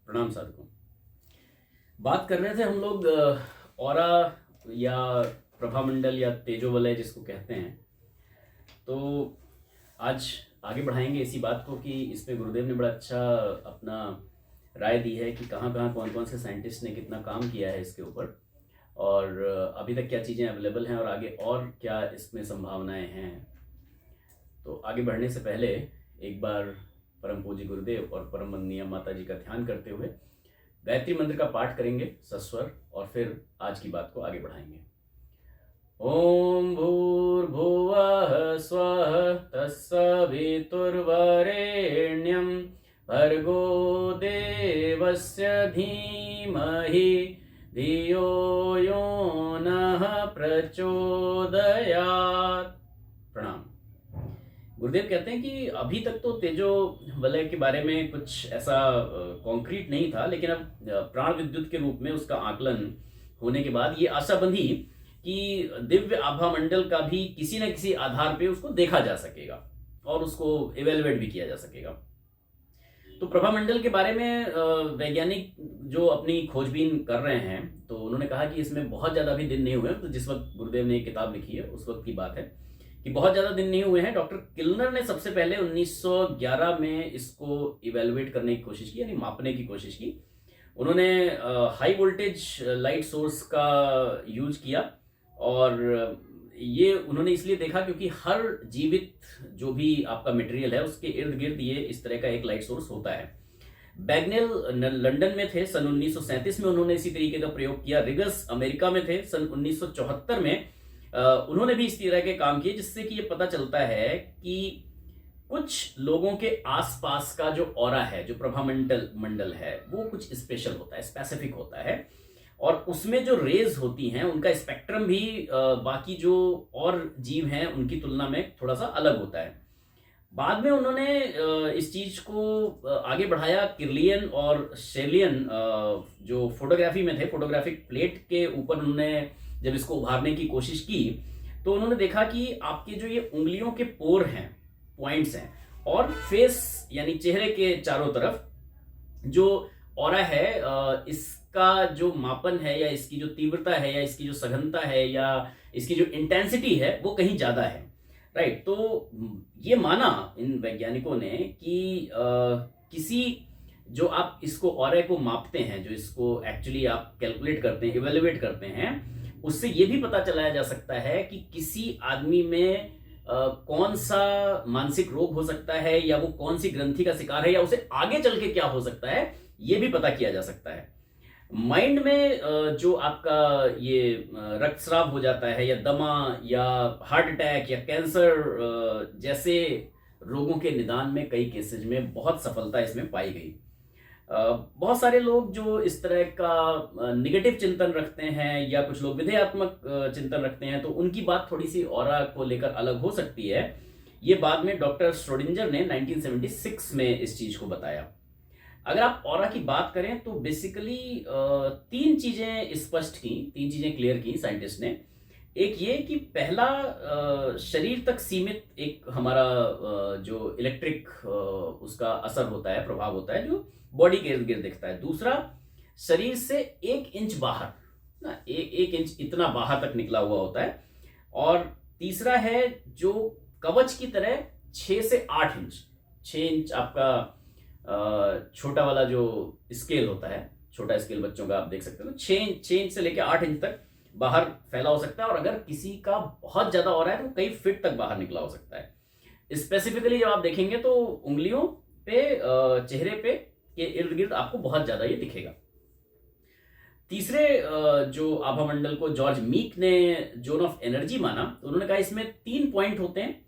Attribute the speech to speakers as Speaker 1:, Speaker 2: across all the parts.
Speaker 1: प्रणाम साधकों। बात कर रहे थे हम लोग ऑरा या प्रभामंडल या तेजोवलय जिसको कहते हैं। तो आज आगे बढ़ाएंगे इसी बात को कि इसमें गुरुदेव ने बड़ा अच्छा अपना राय दी है कि कहाँ कहाँ कौन कौन से साइंटिस्ट ने कितना काम किया है इसके ऊपर, और अभी तक क्या चीज़ें अवेलेबल हैं और आगे और क्या इसमें संभावनाएं हैं। तो आगे बढ़ने से पहले एक बार परम पूज्य गुरुदेव और परम वंदनीय माता जी का ध्यान करते हुए गायत्री मंत्र का पाठ करेंगे सस्वर, और फिर आज की बात को आगे बढ़ाएंगे। ओम भूर्भुवः स्वः तत्सवितुर्वरेण्यं भर्गो देवस्य धीमहि धियो यो नः प्रचोदयात्। प्रणाम। गुरुदेव कहते हैं कि अभी तक तो तेजो वलय के बारे में कुछ ऐसा कॉन्क्रीट नहीं था, लेकिन अब प्राण विद्युत के रूप में उसका आकलन होने के बाद ये आशा बंधी कि दिव्य आभा मंडल का भी किसी न किसी आधार पे उसको देखा जा सकेगा और उसको इवेलुएट भी किया जा सकेगा। तो प्रभा मंडल के बारे में वैज्ञानिक जो अपनी खोजबीन कर रहे हैं, तो उन्होंने कहा कि इसमें बहुत ज़्यादा भी दिन नहीं हुए। तो जिस वक्त गुरुदेव ने किताब लिखी है उस वक्त की बात है कि बहुत ज़्यादा दिन नहीं हुए हैं। डॉक्टर किल्नर ने सबसे पहले 1911 में इसको इवेलुएट करने की कोशिश की, यानी मापने की कोशिश की। उन्होंने हाई वोल्टेज लाइट सोर्स का यूज किया, और ये उन्होंने इसलिए देखा क्योंकि हर जीवित जो भी आपका मटेरियल है उसके इर्द गिर्द ये इस तरह का एक लाइट सोर्स होता है। बैगनेल लंदन में थे सन 1937 में, उन्होंने इसी तरीके का प्रयोग किया। रिगस अमेरिका में थे सन 1974 में, उन्होंने भी इस तरह के काम किए, जिससे कि ये पता चलता है कि कुछ लोगों के आसपास का जो ऑरा है, जो प्रभामंडल है, वो कुछ स्पेशल होता है, स्पेसिफिक होता है, और उसमें जो रेज होती हैं उनका स्पेक्ट्रम भी बाकी जो और जीव हैं उनकी तुलना में थोड़ा सा अलग होता है। बाद में उन्होंने इस चीज को आगे बढ़ाया। किर्लियन और शेलियन जो फोटोग्राफी में थे, फोटोग्राफिक प्लेट के ऊपर उन्होंने जब इसको उभारने की कोशिश की, तो उन्होंने देखा कि आपके जो ये उंगलियों के पोर हैं, पॉइंट्स हैं, और फेस यानी चेहरे के चारों तरफ जो ऑरा है, इसका जो मापन है या इसकी जो तीव्रता है या इसकी जो सघनता है या इसकी जो इंटेंसिटी है वो कहीं ज्यादा है। राइट। तो ये माना इन वैज्ञानिकों ने कि किसी जो आप इसको ऑरा को मापते हैं, जो इसको एक्चुअली आप कैलकुलेट करते हैं, इवेल्युएट करते हैं, उससे ये भी पता चलाया जा सकता है कि किसी आदमी में कौन सा मानसिक रोग हो सकता है, या वो कौन सी ग्रंथि का शिकार है, या उसे आगे चल के क्या हो सकता है, ये भी पता किया जा सकता है। माइंड में जो आपका ये रक्तस्राव हो जाता है, या दमा, या हार्ट अटैक, या कैंसर जैसे रोगों के निदान में कई केसेज में बहुत सफलता इसमें पाई गई। बहुत सारे लोग जो इस तरह का निगेटिव चिंतन रखते हैं या कुछ लोग विधेयात्मक चिंतन रखते हैं, तो उनकी बात थोड़ी सी ऑरा को लेकर अलग हो सकती है। ये बाद में डॉक्टर श्रोडिंजर ने 1976 में इस चीज को बताया। अगर आप ऑरा की बात करें तो बेसिकली तीन चीजें स्पष्ट की, तीन चीजें क्लियर की साइंटिस्ट ने। एक ये कि पहला, शरीर तक सीमित एक हमारा जो इलेक्ट्रिक उसका असर होता है, प्रभाव होता है, जो बॉडी के इर्द गिर्द दिखता है। दूसरा, शरीर से 1 इंच बाहर ना, 1 इंच इतना बाहर तक निकला हुआ होता है। और तीसरा है जो कवच की तरह 6 से 8 इंच, 6 इंच आपका छोटा वाला जो स्केल होता है, छोटा स्केल बच्चों का आप देख सकते हो, तो 6 इंच से लेकर 8 इंच तक बाहर फैला हो सकता है। और अगर किसी का बहुत ज्यादा हो रहा है तो कई फीट तक बाहर निकला हो सकता है। स्पेसिफिकली जब आप देखेंगे तो उंगलियों पे, चेहरे पे के इर्द गिर्द आपको बहुत ज्यादा ये दिखेगा। तीसरे जो आभा मंडल को जॉर्ज मीक ने जोन ऑफ एनर्जी माना, तो उन्होंने कहा इसमें 3 पॉइंट होते हैं,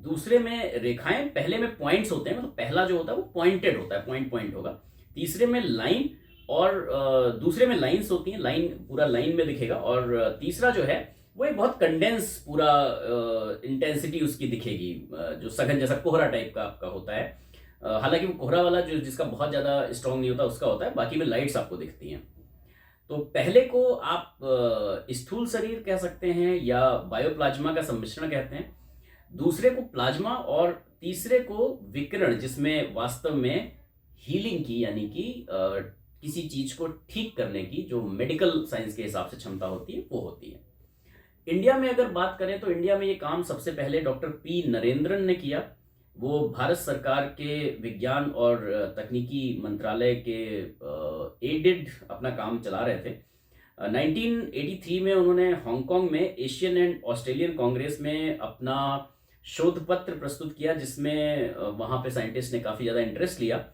Speaker 1: दूसरे में रेखाएं, पहले में पॉइंट्स होते हैं, मतलब पहला जो होता है वो पॉइंटेड होता है, पॉइंट होगा। तीसरे में लाइन, और दूसरे में लाइंस होती हैं, लाइन पूरा लाइन में दिखेगा। और तीसरा जो है वो एक बहुत कंडेंस पूरा इंटेंसिटी उसकी दिखेगी, जो सघन जैसा कोहरा टाइप का आपका होता है। हालांकि वो कोहरा वाला जो जिसका बहुत ज्यादा स्ट्रांग नहीं होता उसका होता है, बाकी में लाइट्स आपको दिखती हैं। तो पहले को आप स्थूल शरीर कह सकते हैं या बायोप्लाज्मा का सम्मिश्रण कहते हैं, दूसरे को प्लाज्मा, और तीसरे को विकिरण, जिसमें वास्तव में हीलिंग की, यानी कि किसी चीज को ठीक करने की जो मेडिकल साइंस के हिसाब से क्षमता होती है वो होती है। इंडिया में अगर बात करें तो इंडिया में ये काम सबसे पहले डॉक्टर पी नरेंद्रन ने किया। वो भारत सरकार के विज्ञान और तकनीकी मंत्रालय के एडेड अपना काम चला रहे थे। 1983 में उन्होंने हांगकांग में एशियन एंड ऑस्ट्रेलियन कांग्रेस में अपना शोध पत्र प्रस्तुत किया, जिसमें वहाँ पे साइंटिस्ट ने काफ़ी ज़्यादा इंटरेस्ट लिया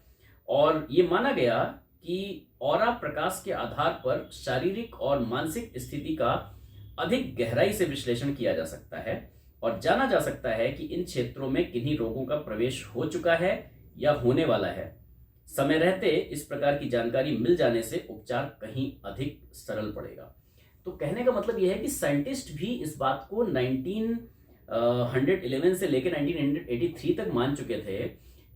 Speaker 1: और ये माना गया कि ऑरा प्रकाश के आधार पर शारीरिक और मानसिक स्थिति का अधिक गहराई से विश्लेषण किया जा सकता है और जाना जा सकता है कि इन क्षेत्रों में किन्हीं रोगों का प्रवेश हो चुका है या होने वाला है। समय रहते इस प्रकार की जानकारी मिल जाने से उपचार कहीं अधिक सरल पड़ेगा। तो कहने का मतलब यह है कि साइंटिस्ट भी इस बात को 1911 से लेकर 1983 तक मान चुके थे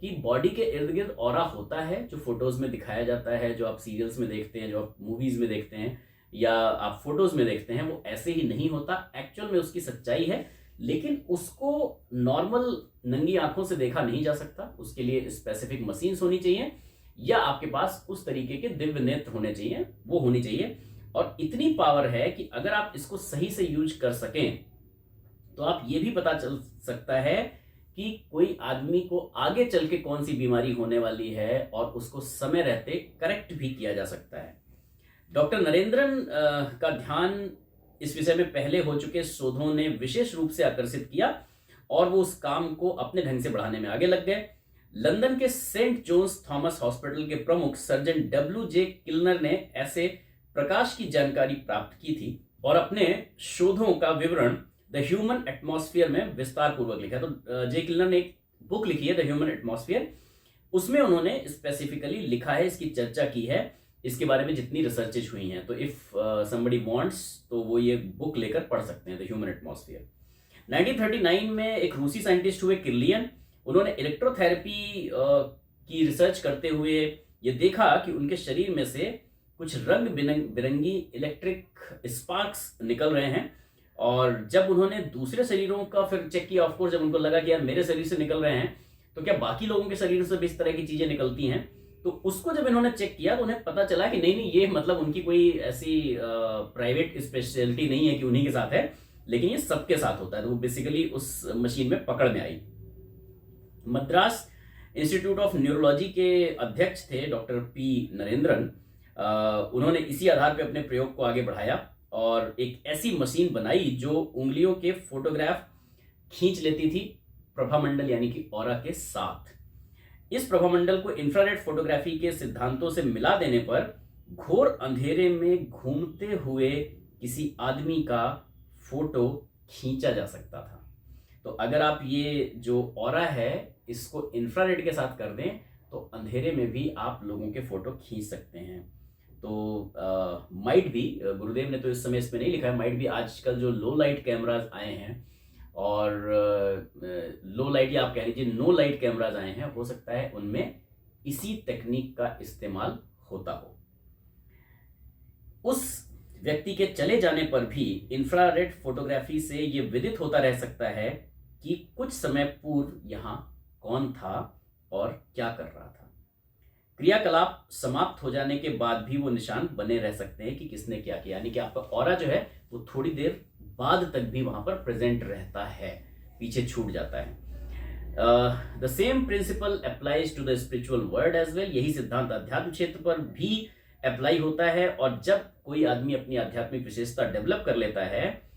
Speaker 1: कि बॉडी के इर्द गिर्द ऑरा होता है, जो फोटोज में दिखाया जाता है, जो आप सीरियल्स में देखते हैं, जो आप मूवीज में देखते हैं या आप फोटोज में देखते हैं, वो ऐसे ही नहीं होता। एक्चुअल में उसकी सच्चाई है, लेकिन उसको नॉर्मल नंगी आंखों से देखा नहीं जा सकता। उसके लिए स्पेसिफिक मशीन्स होनी चाहिए या आपके पास उस तरीके के दिव्य नेत्र होने चाहिए, वो होनी चाहिए। और इतनी पावर है कि अगर आप इसको सही से यूज कर सकें तो आप ये भी पता चल सकता है कि कोई आदमी को आगे चल के कौन सी बीमारी होने वाली है और उसको समय रहते करेक्ट भी किया जा सकता है। डॉक्टर नरेंद्रन का ध्यान इस विषय में पहले हो चुके शोधों ने विशेष रूप से आकर्षित किया और वो उस काम को अपने ढंग से बढ़ाने में आगे लग गए। लंदन के सेंट जोन्स थॉमस हॉस्पिटल के प्रमुख सर्जन डब्ल्यू.जे. किल्नर ने ऐसे प्रकाश की जानकारी प्राप्त की थी और अपने शोधों का विवरण द ह्यूमन एटमॉस्फेयर में विस्तार पूर्वक लिखा। तो जे किल्नर ने एक बुक लिखी है द ह्यूमन एटमॉस्फेयर, उसमें उन्होंने स्पेसिफिकली लिखा है, इसकी चर्चा की है, इसके बारे में जितनी रिसर्चेज हुई हैं। तो इफ समबडी वांट्स तो वो ये बुक लेकर पढ़ सकते हैं, द ह्यूमन एटमॉस्फेयर। 1939 में एक रूसी साइंटिस्ट हुए किर्लियन, उन्होंने इलेक्ट्रोथेरेपी की रिसर्च करते हुए ये देखा कि उनके शरीर में से कुछ रंग बिरंगी इलेक्ट्रिक स्पार्क्स निकल रहे हैं। और जब उन्होंने दूसरे शरीरों का फिर चेक किया, ऑफ कोर्स जब उनको लगा कि यार मेरे शरीर से निकल रहे हैं तो क्या बाकी लोगों के शरीर से भी इस तरह की चीजें निकलती हैं, तो उसको जब इन्होंने चेक किया तो उन्हें पता चला कि नहीं, ये मतलब उनकी कोई ऐसी प्राइवेट स्पेशलिटी नहीं है कि उन्हीं के साथ है, लेकिन ये सबके साथ होता है। तो वो बेसिकली उस मशीन में पकड़ में आई। मद्रास इंस्टीट्यूट ऑफ न्यूरोलॉजी के अध्यक्ष थे डॉक्टर पी नरेंद्रन। उन्होंने इसी आधार पर अपने प्रयोग को आगे बढ़ाया और एक ऐसी मशीन बनाई जो उंगलियों के फोटोग्राफ खींच लेती थी प्रभामंडल यानी कि ऑरा के साथ। इस प्रभामंडल को इंफ्रारेड फोटोग्राफी के सिद्धांतों से मिला देने पर घोर अंधेरे में घूमते हुए किसी आदमी का फोटो खींचा जा सकता था। तो अगर आप ये जो ऑरा है इसको इंफ्रारेड के साथ कर दें तो अंधेरे में भी आप लोगों के फोटो खींच सकते हैं। तो माइट भी, गुरुदेव ने तो इस समय इसमें नहीं लिखा है, माइट भी आजकल जो लो लाइट कैमराज आए हैं और लो लाइट या आप कह लीजिए नो लाइट कैमराज आए हैं, हो सकता है उनमें इसी तकनीक का इस्तेमाल होता हो। उस व्यक्ति के चले जाने पर भी इंफ्रारेड फोटोग्राफी से ये विदित होता रह सकता है कि कुछ समय पूर्व यहाँ कौन था और क्या कर रहा था। क्रियाकलाप समाप्त हो जाने के बाद भी वो निशान बने रह सकते हैं कि किसने क्या किया, यानी कि आपका ऑरा जो है वो थोड़ी देर बाद तक भी वहां पर प्रेजेंट रहता है, पीछे छूट जाता है। The same principle applies to the spiritual world as well. यही सिद्धांत अध्यात्म क्षेत्र पर भी अप्लाई होता है और जब कोई आदमी अपनी आध्यात्मिक विशेषता डेवलप कर लेता है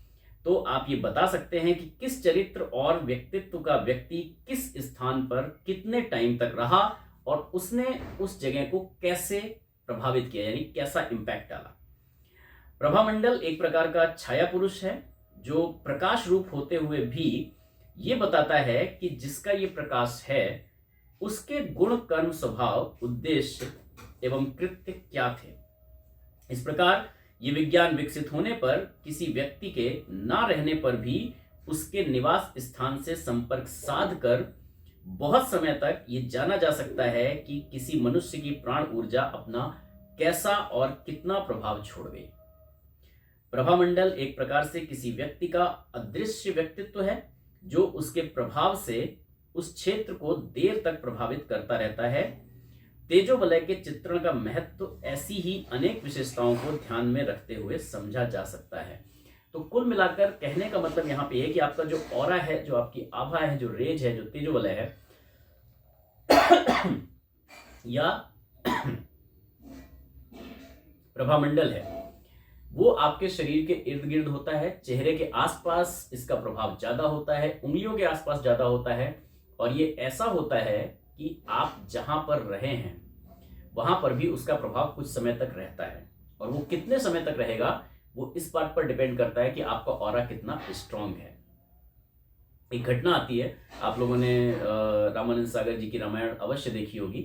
Speaker 1: तो आप ये बता सकते हैं कि किस चरित्र और व्यक्तित्व का व्यक्ति किस स्थान पर कितने टाइम तक रहा और उसने उस जगह को कैसे प्रभावित किया, यानी कैसा इंपैक्ट डाला। प्रभामंडल एक प्रकार का छाया पुरुष है जो प्रकाश रूप होते हुए भी ये बताता है कि जिसका ये प्रकाश है उसके गुण, कर्म, स्वभाव, उद्देश्य एवं कृत्य क्या थे। इस प्रकार ये विज्ञान विकसित होने पर किसी व्यक्ति के ना रहने पर भी उसके निवास स्थान से संपर्क साध कर बहुत समय तक ये जाना जा सकता है कि किसी मनुष्य की प्राण ऊर्जा अपना कैसा और कितना प्रभाव छोड़ गई। प्रभामंडल एक प्रकार से किसी व्यक्ति का अदृश्य व्यक्तित्व है जो उसके प्रभाव से उस क्षेत्र को देर तक प्रभावित करता रहता है तेजो वलय के चित्रण का महत्व ऐसी ही अनेक विशेषताओं को ध्यान में रखते हुए समझा जा सकता है। तो कुल मिलाकर कहने का मतलब यहाँ पे है कि आपका जो ऑरा है, जो आपकी आभा है, जो रेज है, जो तेजो वलय है या प्रभामंडल है, वो आपके शरीर के इर्द गिर्द होता है। चेहरे के आसपास इसका प्रभाव ज्यादा होता है, उंगलियों के आसपास ज्यादा होता है, और ये ऐसा होता है कि आप जहां पर रहे हैं वहां पर भी उसका प्रभाव कुछ समय तक रहता है। और वो कितने समय तक रहेगा वो इस बात पर डिपेंड करता है कि आपका ऑरा कितना स्ट्रांग है। एक घटना आती है, आप लोगों ने रामानंद सागर जी की रामायण अवश्य देखी होगी।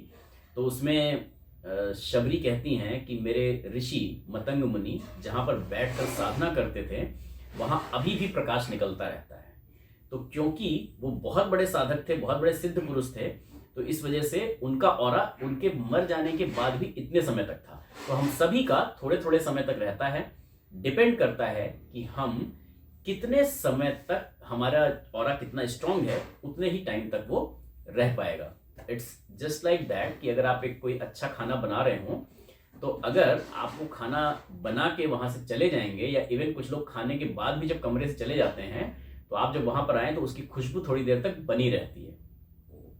Speaker 1: तो उसमें शबरी कहती हैं कि मेरे ऋषि मतंग मुनि जहां पर बैठकर साधना करते थे वहां अभी भी प्रकाश निकलता रहता है। तो क्योंकि वो बहुत बड़े साधक थे, बहुत बड़े सिद्ध पुरुष थे, तो इस वजह से उनका ऑरा उनके मर जाने के बाद भी इतने समय तक था। तो हम सभी का थोड़े थोड़े समय तक रहता है। डिपेंड करता है कि हम कितने समय तक, हमारा ऑरा कितना स्ट्रांग है, उतने ही टाइम तक वो रह पाएगा। इट्स जस्ट लाइक दैट कि अगर आप एक कोई अच्छा खाना बना रहे हो, तो अगर आप वो खाना बना के वहां से चले जाएंगे, या इवन कुछ लोग खाने के बाद भी जब कमरे से चले जाते हैं, तो आप जब वहां पर आए तो उसकी खुशबू थोड़ी देर तक बनी रहती है,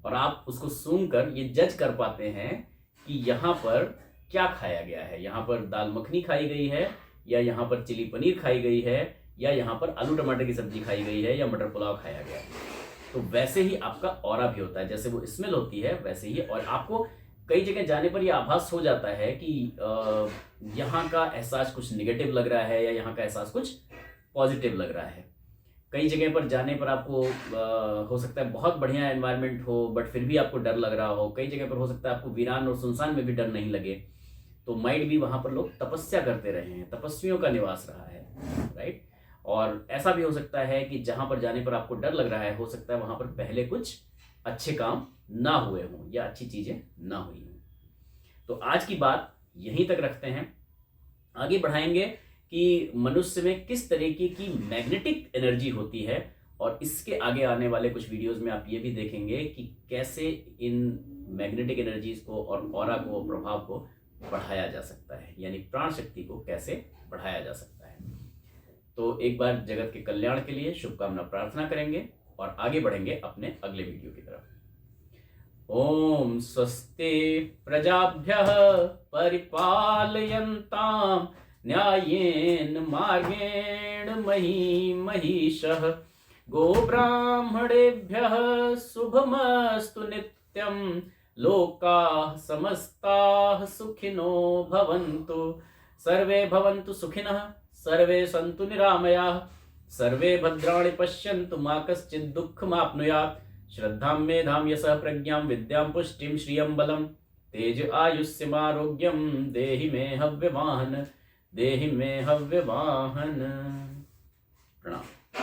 Speaker 1: और आप उसको सूंघकर ये जज कर पाते हैं कि यहाँ पर क्या खाया गया है। यहाँ पर दाल मखनी खाई गई है, या यहाँ पर चिली पनीर खाई गई है, या यहाँ पर आलू टमाटर की सब्जी खाई गई है, या मटर पुलाव खाया गया है। तो वैसे ही आपका ऑरा भी होता है, जैसे वो स्मेल होती है वैसे ही। और आपको कई जगह जाने पर यह आभास हो जाता है कि यहाँ का एहसास कुछ निगेटिव लग रहा है, या यहाँ का एहसास कुछ पॉजिटिव लग रहा है। कई जगह पर जाने पर आपको हो सकता है बहुत बढ़िया एनवायरनमेंट हो, बट फिर भी आपको डर लग रहा हो। कई जगह पर हो सकता है आपको वीरान और सुनसान में भी डर नहीं लगे। तो माइंड भी वहां पर लोग तपस्या करते रहे हैं, तपस्वियों का निवास रहा है, राइट। और ऐसा भी हो सकता है कि जहां पर जाने पर आपको डर लग रहा है, हो सकता है वहां पर पहले कुछ अच्छे काम ना हुए हों, या अच्छी चीजें ना हुई हों। तो आज की बात यहीं तक रखते हैं, आगे बढ़ाएंगे कि मनुष्य में किस तरीके की मैग्नेटिक एनर्जी होती है, और इसके आगे आने वाले कुछ वीडियोस में आप ये भी देखेंगे कि कैसे इन मैग्नेटिक एनर्जीज को और ऑरा को, प्रभाव को बढ़ाया जा सकता है, यानी प्राण शक्ति को कैसे बढ़ाया जा सकता है। तो एक बार जगत के कल्याण के लिए शुभकामना प्रार्थना करेंगे और आगे बढ़ेंगे अपने अगले वीडियो की तरफ। ओम स्वस्ति प्रजाभ्यः परिपालयन्ताम् न्यायेन मार्गेण महिषः। गोब्राह्मणेभ्यः शुभमस्तु नित्यं। लोकाः समस्ताः सुखिनो भवन्तु। सर्वे भवन्तु सुखिनः, सर्वे सन्तु निरामयाः, सर्वे भद्राणि पश्यन्तु, मा कश्चित् दुःखमाप्नुयात्। श्रद्धां मेधां यशः प्रज्ञां विद्यां पुष्टिं श्रियं बलं तेज आयुष्यमारोग्यं देहि मे हव्यवाहन, देहि मे हव्यवाहन। प्रणाम।